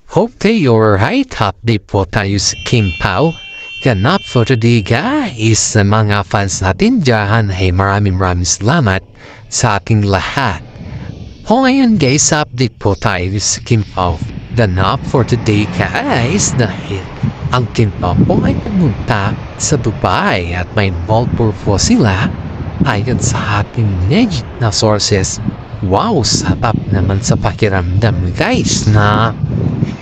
Hope you're right. Update po tayo sa Kim Pao. Ganap for today guys. Sa mga fans natin dyan ay maraming salamat sa ating lahat. Ngayon guys, update po tayo sa Kim Pao. Ganap for today guys dahil ang Kim Pao po ay pumunta sa Dubai at may involved po sila ayon sa ating legit na sources. Wow, sarap naman sa pakiramdam guys na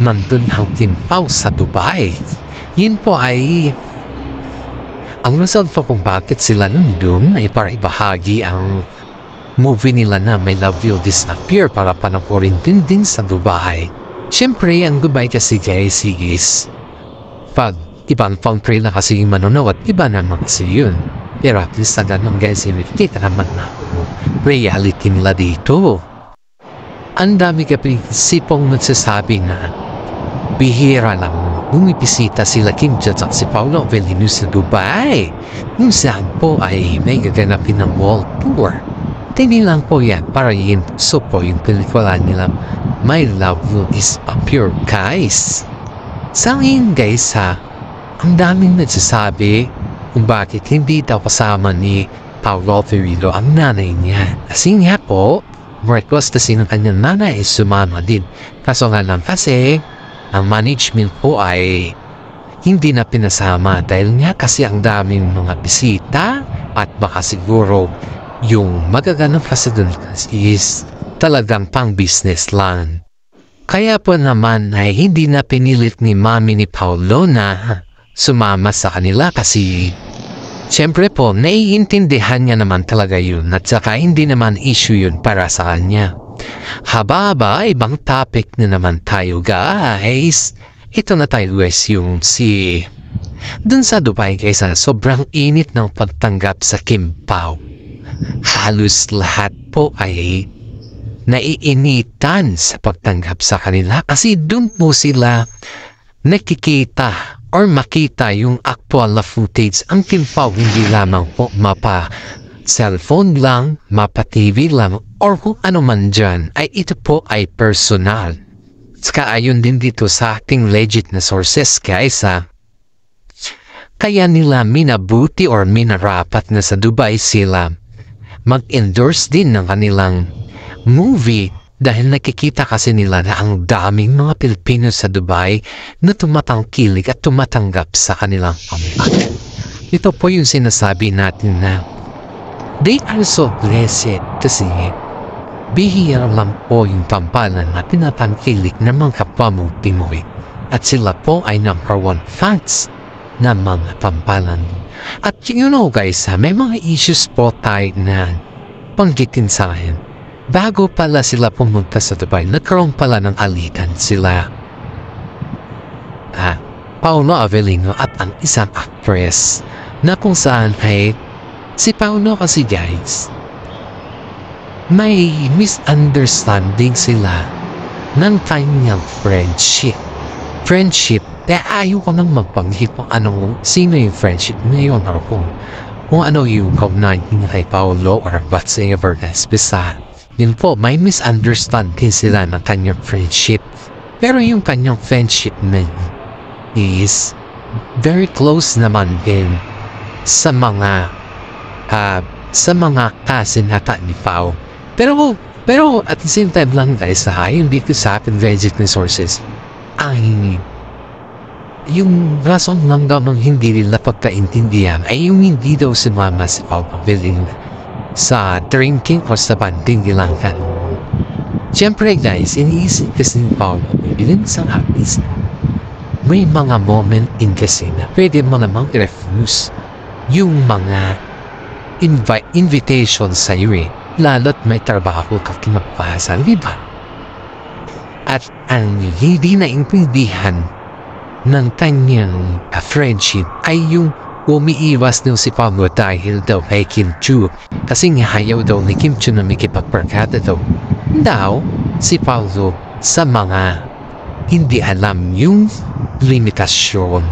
nandun ang Kim Pao sa Dubai. Yun po ay ang result po kung bakit sila nandun ay para ibahagi ang movie nila na My Love Will Disappear para panoorin din sa Dubai. Siyempre, ang Dubai kasi guys is pag ibang country na kasi yung manonood, iba naman kasi yun. Pero at least na ganun guys, kita naman na reality nila dito. Ang dami kapag-sipong nagsasabi na bihira lang bumibisita sila Kim Jong at si Paolo Avellino sa Dubai. Kung saan po ay may gaganapin ng world tour. Tingin lang po yan para yun so po yung pelikula nila My Love Will Disappear guys. Sa ngayon guys ha, ang daming nagsasabi kung bakit hindi daw kasama ni Paolo Avellino ang nanay niya. Kasi nga po, request kasi ng kanyang nanay ay sumama din. Kaso nga lang kasi, ang management po ay hindi na pinasama dahil nga kasi ang daming mga bisita at baka siguro yung magaganap kasi dun is talagang pang business lang. Kaya po naman ay hindi na pinilit ni mami ni Paolo na sumama sa kanila kasi siyempre po, naiintindihan niya naman talaga yun at saka hindi naman issue yun para sa kanya. Haba, ibang topic na naman tayo guys. Ito na tayo guys yung dun sa Dubai guys sobrang init ng pagtanggap sa Kim Pao. Halos lahat po ay naiinitan sa pagtanggap sa kanila kasi dun po sila nakikita or makita yung actual na footage. Ang Kim Pao hindi lamang po mapa cellphone lang, mapa TV lang, or kung ano man dyan, ay ito po ay personal. Saka ayon din dito sa ating legit na sources guys ha. Kaya nila minabuti or minarapat na sa Dubai sila mag-endorse din ng kanilang movie dahil nakikita kasi nila na ang daming mga Pilipino sa Dubai na tumatangkilik at tumatanggap sa kanilang kampanya. Ito po yung sinasabi natin na they are so blessed kasi bihira lang po yung tampalan na tinatangkilik ng mga kapwa mo Pinoy at sila po ay #1 fans ng mga tampalan. At you know guys may mga issues po tayo na panggitin sa akin. Bago pala sila pumunta sa Dubai, nagkaroon pala ng alitan sila. Paolo Avellino at ang isang actress na kung saan ay si Paolo kasi guys, may misunderstanding sila ng kanyang friendship. Kaya ayaw ko nang magpanggit kung sino yung friendship ngayon or kung ano yung kaugnayan kay Paolo or whatsoever na spesa. Yun po, may misunderstanding sila ng kanyang friendship. Pero yung kanyang friendship man is very close naman din sa mga cousin ata ni Pao. Pero at the same time lang guys yung dito sa ating legit resources ay yung rason lang daw ng hindi nila pagkaintindihan ay yung hindi daw sumama si Paolo Avellino sa drinking or sa banding nilang Siyempre guys, iniisip kasi ni Paolo Avellino sa artist may mga moment in kasi na pwede mo namang refuse yung mga invitation sa iyo lalo't may trabaho ka kinapasan, di ba? At ang hindi naintindihan ng kanyang friendship ay yung umiiwas daw si Paolo dahil daw kay Kim Chu kasi nga ayaw daw ni Kim Chu na makipagbarkada daw si Paolo sa mga hindi alam yung limitasyon.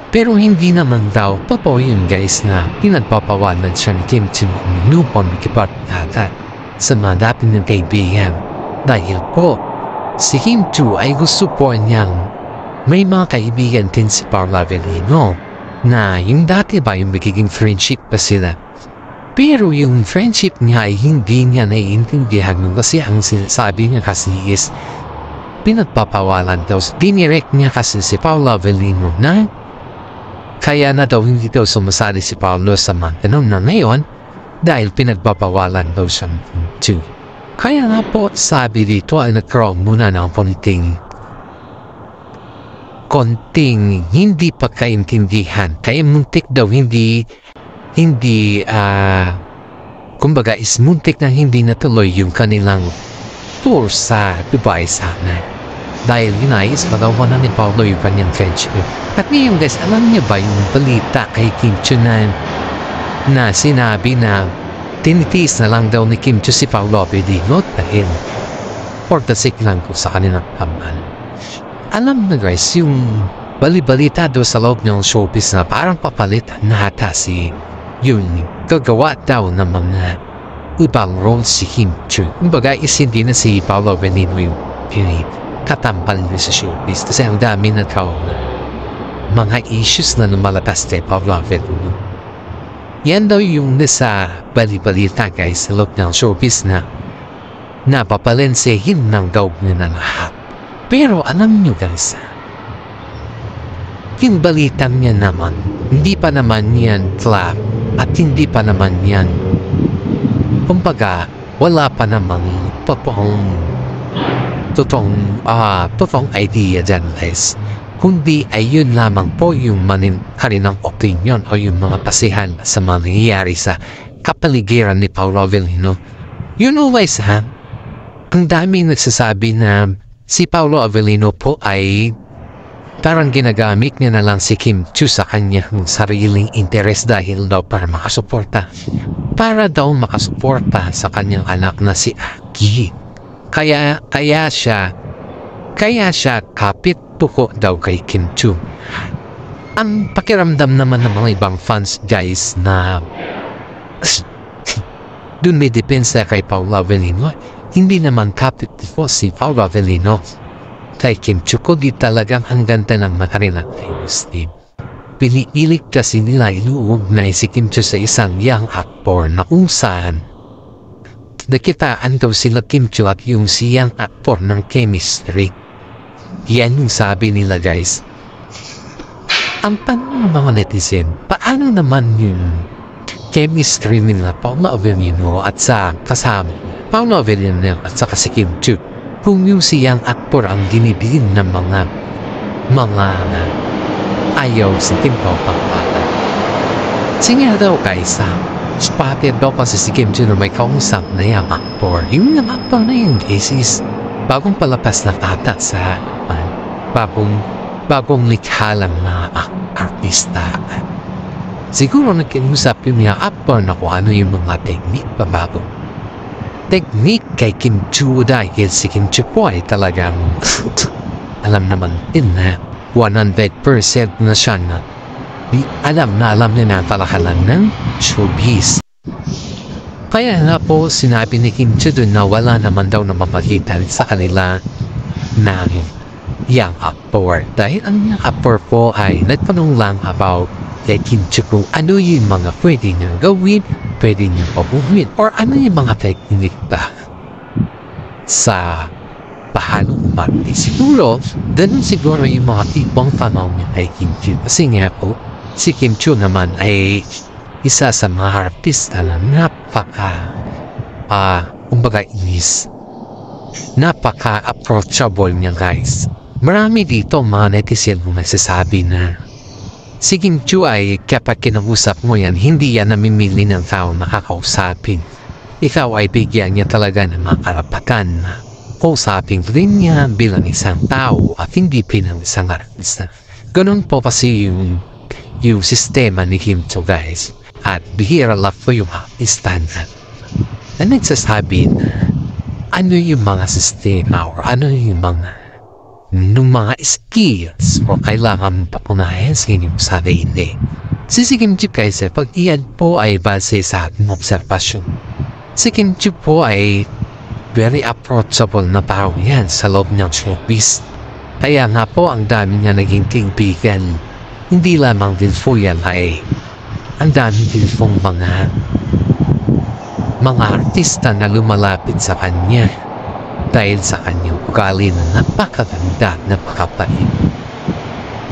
Pero hindi naman daw totoo yun guys na pinagpapawalan siya ni Kim Chu nupon makipagbarkada sa mga dating ng kaibigan dahil po Si Kim Chu ay gusto po niyang may mga kaibigan din si Paolo Avellino na yung dati ba yung magiging friendship pa sila. Pero yung friendship niya ay hindi niya naiintindihan kasi ang sinasabi niya kasi is pinagpapawalan daw. Dinirect niya kasi si Paolo Avellino na kaya na daw hindi daw sumasali si Paolo sa Mantanong na ngayon dahil pinagpapawalan daw siya ng Kim. Kaya nga po sabi dito ay nagkaroon muna ng konting hindi pagkaintindihan. Kaya muntik daw kumbaga is muntik na hindi natuloy yung kanilang tour sa Dubai sana. Dahil hinayos pagawa na ni Paolo yung kanyang friendship. At ngayon guys, alam niyo ba yung balita kay Kim Chu na sinabi na tinitiis na lang daw ni Kim Chu si Paolo Avellino dahil for the sake lang ko sa kanilang kaman. Alam na guys, yung balibalita doon sa loob ng showbiz na parang papalit na ata yung gagawa daw ng mga ibang roles si Kim Chu. Kumbaga is hindi na si Paolo Avellino yung katampal niya sa showbiz kasi ang dami na mga issues na lumalabas kay Paolo Avellino. Yan daw yung nasa balibalita guys sa loob ng showbiz na napapalensehin ng daw niya na lahat. Pero alam nyo guys, yung balita niya naman, hindi pa naman yan club at hindi pa naman yan, kumbaga, wala pa namang totoong idea dyan guys. Kundi ay yun lamang po yung kanilang opinion o yung mga pasihan sa mga nangyayari sa kapaligiran ni Paolo Avellino. You know guys ha, ang daming nagsasabi na si Paolo Avellino po ay parang ginagamit niya na lang si Kim Chu sa kanyang sariling interes dahil daw para makasuporta sa kanyang anak na si Aki. Kaya siya kapit tuko daw kay Kim Chu. Ang pakiramdam naman ng mga ibang fans guys na dun may depensa kay Paolo Avellino, hindi naman kapit po si Paolo Avellino kay Kim Chu, kundi talagang ang ganda ng makarilang team. Piniilig kasi nila inuugnay si Kim Chu sa isang young actor na kung saan nakitaan daw sila Kim Chu at yung si young actor ng chemistry. Yan yung sabi nila guys. Ang tanong ng mga netizen, paano naman yung chemistry nila Paolo Avellino at sa kasama Paolo Avellino at saka si Kim Chu kung yung siyang aktor ang dinibigin ng mga ayaw sa Kim Chu pangpata. Sige daw guys, spotted daw kasi si Kim Chu na may kausap na yung aktor. Yung aktor na yung guys is bagong palapas na tata sa bagong likha lang na artista. Siguro nagkiusap yung mga aktor na kung ano yung mga technique pabagong technique kay Kim Chu dahil si Kim Chu po ay talagang alam naman din na 100% na siya na alam niya na talakalan ng showbiz. Kaya nga po sinabi ni Kim Chu dun na wala naman daw na mapakita sa kanila na young actor. Dahil ang young actor po ay nagtanong lang about kay Kim Chu kung ano yung mga pwede niyang gawin, pwede niyang pabuhin, or ano yung mga technique ba sa paano umarte. Siguro, ganun siguro yung mga tipong tanaw niya kay Kim Chu. Kasi nga po, si Kim Chu naman ay isa sa mga artista na napaka-approachable niya guys. Marami dito mga netizen mo nagsasabi na si Kim Chu ay kapag kinausap mo yan, hindi yan namimili ng tao nakakausapin. Ikaw ay bigyan niya talaga ng mga karapatan na kausapin rin niya bilang isang tao at hindi bilang isang artista. Ganun po kasi yung sistema ni Kim Chu guys. At bihira lang po yung artista na nagsasabi na ano yung mga sistema or ano yung mga skills o kailangan papunayan sa inyong sarili. Si Kim Chu guys, pag iyan po ay base sa ating observasyon. Si Kim Chu po ay very approachable na tao yan sa loob ng showbiz. Kaya nga po ang dami niya naging kaibigan. Hindi lamang din po yan ay ang dami din pong mga artista na lumalapit sa kanya dahil sa kanyang ugali na napakaganda, napakapait.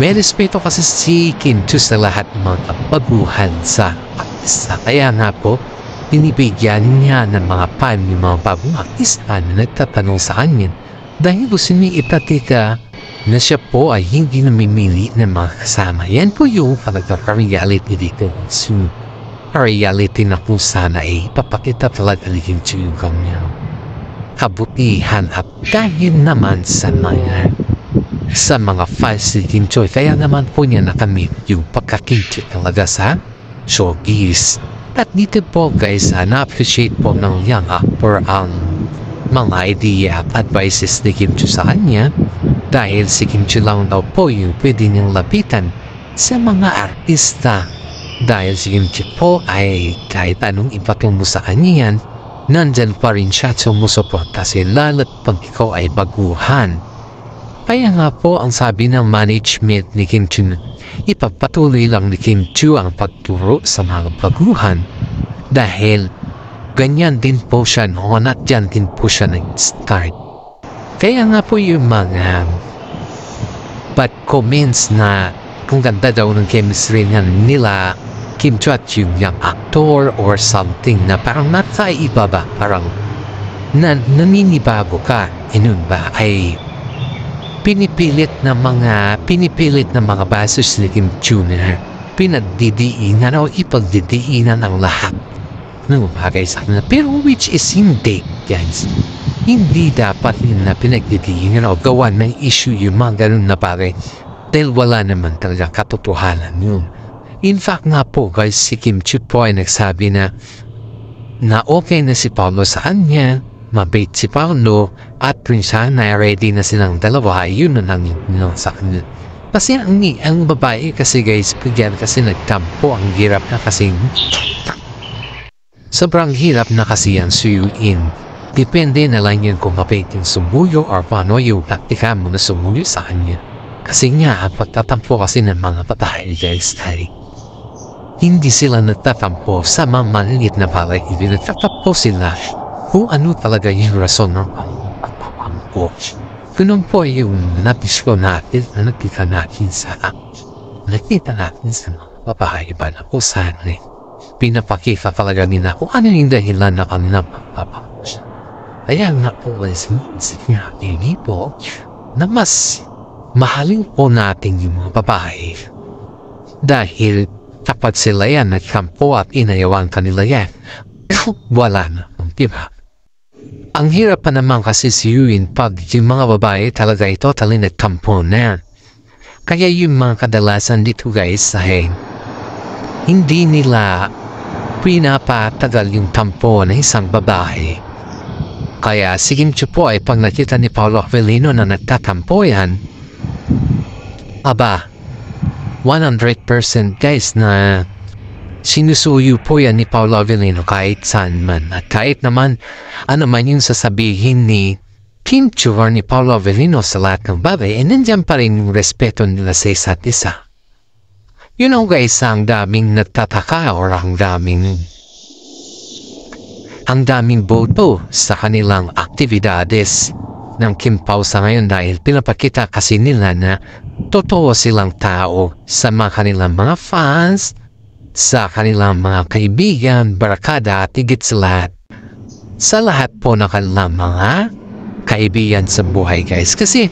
May respeto kasi si Kim Chiu sa lahat ng mga baguhan sa artista. Kaya nga po, binibigyan niya ng mga fan yung mga bagong artista na nagtatanong sa kanya dahil gusto niya ipakita na siya po ay hindi namimili ng mga kasama. Yan po yung reality dito. So, reality na kung sana ay ipapakita talaga ni Kim Chiu yung kanyang kabutihan at dahil naman sa mga fans ni Kim Chiu, kaya naman po niya nakamit yung pagkakinti talaga sa showbiz. At dito po guys, na-appreciate po ng young actor ang mga idea at advices ni Kim Chiu sa kanya dahil si Kim Chiu lang daw po yung pwede niyang lapitan sa mga artista. Dahil si Kim Chiu po ay kahit anong ipatungo sa kanya yan, nandyan pa rin siya sumusuporta lalo't pag ikaw ay baguhan. Kaya nga po ang sabi ng management ni Kim Chiu, ipagpatuloy lang ni Kim Chiu ang pagturo sa mga baguhan dahil ganyan din po siya noon at dyan din po siya nag-start. Kaya nga po yung mga bad comments na kung ganda daw ng chemistry nila Kim Chiu at yung young actor or something na parang nakaiba ba, parang naninibago ka, inun ba ay pinipilit na mga basis ni Kim Chiu na pinagdidiinan o ipagdidiinan ang lahat ng bagay sa kanila. Pero which is hindi, guys. Hindi dapat na pinagdidiinan o gawa ng issue yung mga ganun na bagay dahil wala naman talaga katotohanan yun. In fact nga po guys, si Kim Chiu po ay nagsabi na okay na si Paolo sa kanya, mabait si Paolo at rin siya na ready na silang dalawa. Yun na lang yun sa kanya. Kasi ang babae kasi guys, bigyan kasi nagtampo, ang hirap na kasi sobrang hirap na kasi yan suyuin. Depende na lang yan kung mabait yung sumuyo or paano yung taktika mo na sumuyo sa kanya. Kasi nga, ang pagtatampo kasi ng mga babae guys ay hindi sila nagtatampo sa mga maliit na bagay. Hindi nagtatampo sila kung ano talaga yung rason ng pagtatampo. Ganun po yung napisyo natin na nakita natin sa mga babae ba na kung saan pinapakita talaga nila kung ano yung dahilan na kanilang pagtatampo siya. Kaya nga po sinabi po na mas mahalin po natin yung mga babae dahil kapag sila yan nagkampo at inayawan kanila yan, wala na, diba? Ang hirap pa naman kasi siyuin pag yung mga babae talaga ito totally nagkampo na. Kaya yung mga kadalasan dito guys ay hindi nila pinapatagal yung tampo ng isang babae. Kaya si Kim Chiu po ay pag nakita ni Paolo Avellino na nagtatampo yan, aba, 100% guys na sinusuyo po yan ni Paolo Avellino kahit saan man. At kahit naman ano man yung sasabihin ni Kim Chiu or ni Paolo Avellino sa lahat ng bagay, nandiyan pa rin yung respeto nila sa isa't isa. You know guys, ang daming nagtataka or ang daming boto sa kanilang aktibidades ng Kim Pao sa ngayon dahil pinapakita kasi nila na totoo silang tao sa mga kanilang mga fans, sa kanilang mga kaibigan, barakada at higit sa lahat po ng kanilang mga kaibigan sa buhay guys. Kasi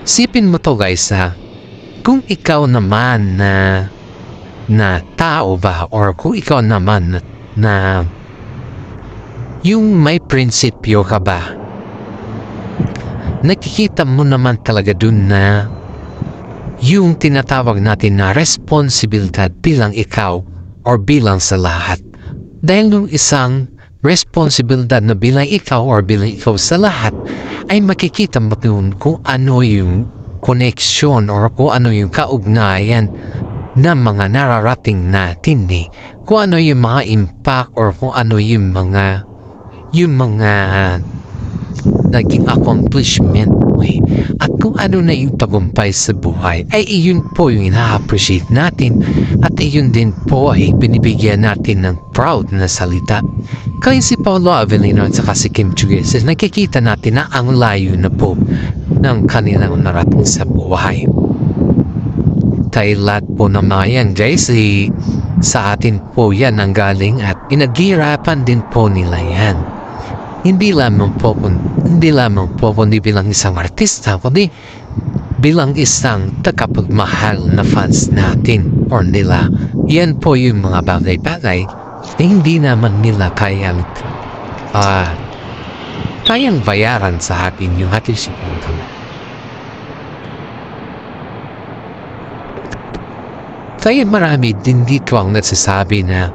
sipin mo to guys kung ikaw naman na tao ba or kung ikaw naman na yung may prinsipyo ka ba, nakikita mo naman talaga dun na yung tinatawag natin na responsibilidad bilang ikaw or bilang sa lahat. Dahil nung isang responsibilidad na bilang ikaw or bilang ikaw sa lahat ay makikita mo dun kung ano yung connection or kung ano yung kaugnayan ng mga nararating natin kung ano yung mga impact or kung ano yung mga naging accomplishment mo eh. At kung ano na yung tagumpay sa buhay, ay iyon po yung ina-appreciate natin at iyon din po ay binibigyan natin ng proud na salita. Kaya si Paolo Avellino at saka si Kim Chiu-hee, nakikita natin na ang layo na po ng kanilang narating sa buhay. Tayo lahat po na mga yan guys, sa atin po yan ang galing at inaghirapan din po nila yan. Hindi lamang po kundi bilang isang artista, kundi bilang isang tagapagmahal na fans natin or nila. Yan po yung mga bagay-bagay na hindi naman nila kayang bayaran sa atin yung ating sinuntang. Kaya marami din dito ang nagsasabi na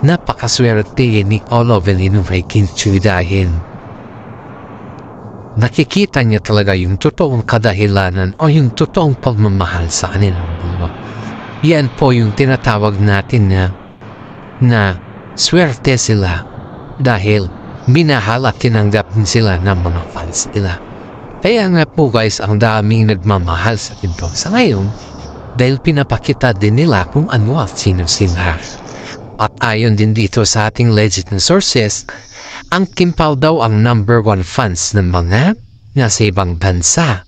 napakaswerte ni Paolo Avellino kay Kim Chiu dahil nakikita niya talaga yung totoong kadahilanan o yung totoong pagmamahal sa kanilang buhay. Yan po yung tinatawag natin na swerte sila dahil minahal at tinanggap din sila ng mga fans nila. Kaya nga po guys, ang daming nagmamahal sa pinto sa ngayon dahil pinapakita din nila kung ano at sino sila. At ayon din dito sa ating legit na sources, ang Kim Pao daw ang #1 fans ng mga nasa ibang bansa.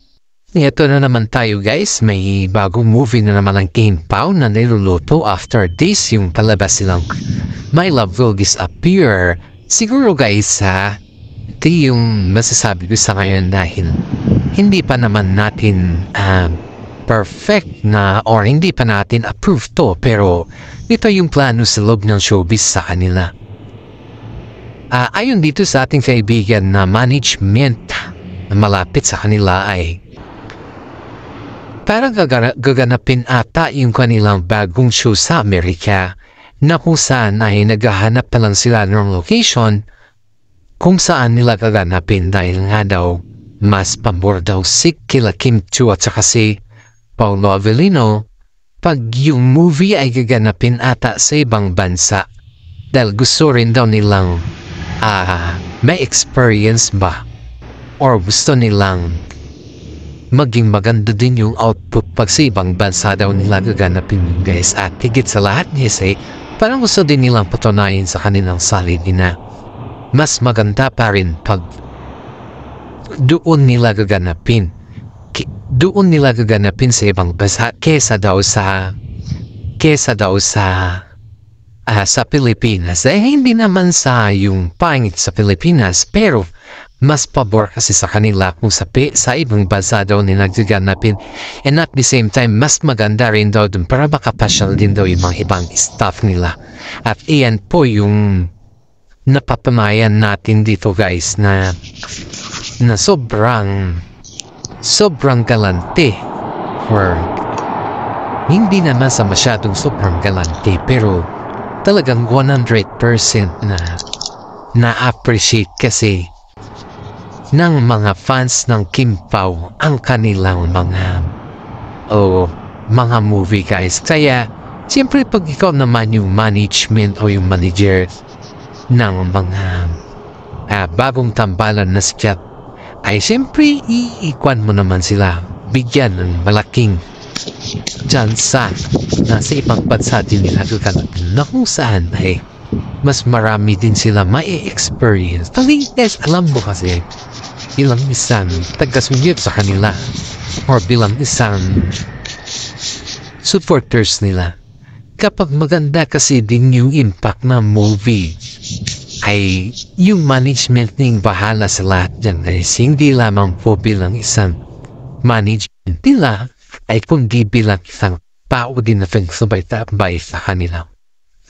Ito na naman tayo guys, may bagong movie na naman ang Kim Pao na niluluto after this yung palabas silang My Love Will Disappear. Siguro guys ito yung masasabi ko sa ngayon dahil hindi pa naman natin perfect na or hindi pa natin approved to, pero ito yung plano sa loob ng showbiz sa kanila. Ayon dito sa ating kaibigan na management na malapit sa kanila ay parang gaganapin ata yung kanilang bagong show sa Amerika na kung saan ay naghahanap pa lang sila ng location kung saan nila gaganapin dahil nga daw mas pambor daw si kila Kim Chiu at saka si Paolo Avellino pag yung movie ay gaganapin ata sa ibang bansa dahil gusto rin daw nilang may experience ba or gusto nilang maging maganda din yung output pag sa ibang bansa daw nila gaganapin guys. At higit sa lahat guys parang gusto din nilang patunayan sa kanilang sarili na mas maganda pa rin pag doon nila gaganapin sa ibang bansa kesa daw sa Pilipinas. Hindi naman sa yung pangit sa Pilipinas, pero mas pabor kasi sa kanila kung sa ibang bansa daw nila gaganapin, and at the same time mas maganda rin daw dun para makapasyal din daw yung mga ibang staff nila. At iyan po yung napapamayan natin dito guys na sobrang galante, or hindi naman sa masyadong sobrang galante, pero talagang 100% na-appreciate kasi ng mga fans ng Kim Pao ang kanilang mga movie guys. Kaya siyempre pag ikaw naman yung management o yung manager ng mga bagong tambalan na sikat, ay siyempre iikwan mo naman sila, bigyan ng malaking tsansa na sa ibang bansa din nila gaganapin na kung saan ay mas marami din sila ma-experience. Guys, alam mo kasi bilang isang taga-sunyip sa kanila or bilang isang supporters nila, kapag maganda kasi din yung impact ng movie ay yung management ning bahala sa lahat dyan guys. Hindi lamang po bilang isang management nila ay kundi bilang isang tao din na pagsubay-tabay sa kanilang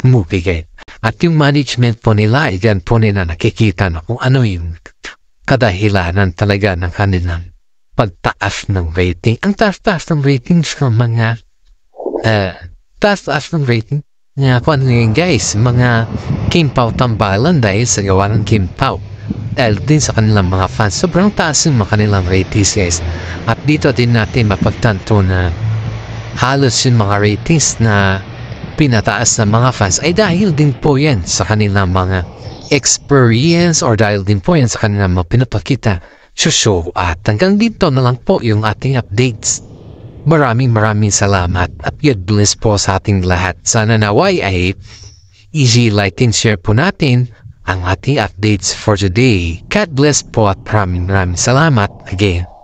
movie guys. At yung management po nila ay dyan po nila nakikita na kung ano yung kadahilanan talaga ng kanilang pagtaas ng rating. Ang taas-taas ng ratings ng mga taas-taas ng rating nga kung ano yun guys, mga Kim Pao tambalan dahil sa gawa ng Kim Pao. Dahil din sa kanilang mga fans, sobrang taas yung mga kanilang ratings guys. At dito din natin mapagtanto na halos yung mga ratings na pinataas ng mga fans ay dahil din po yan sa kanilang mga experience or dahil din po yan sa kanilang mga pinapakita sa show. At hanggang dito na lang po yung ating updates. Maraming salamat at God bless po sa ating lahat. Sana naway ay easy like and share po natin ang ating updates for today. God bless po at maraming salamat again.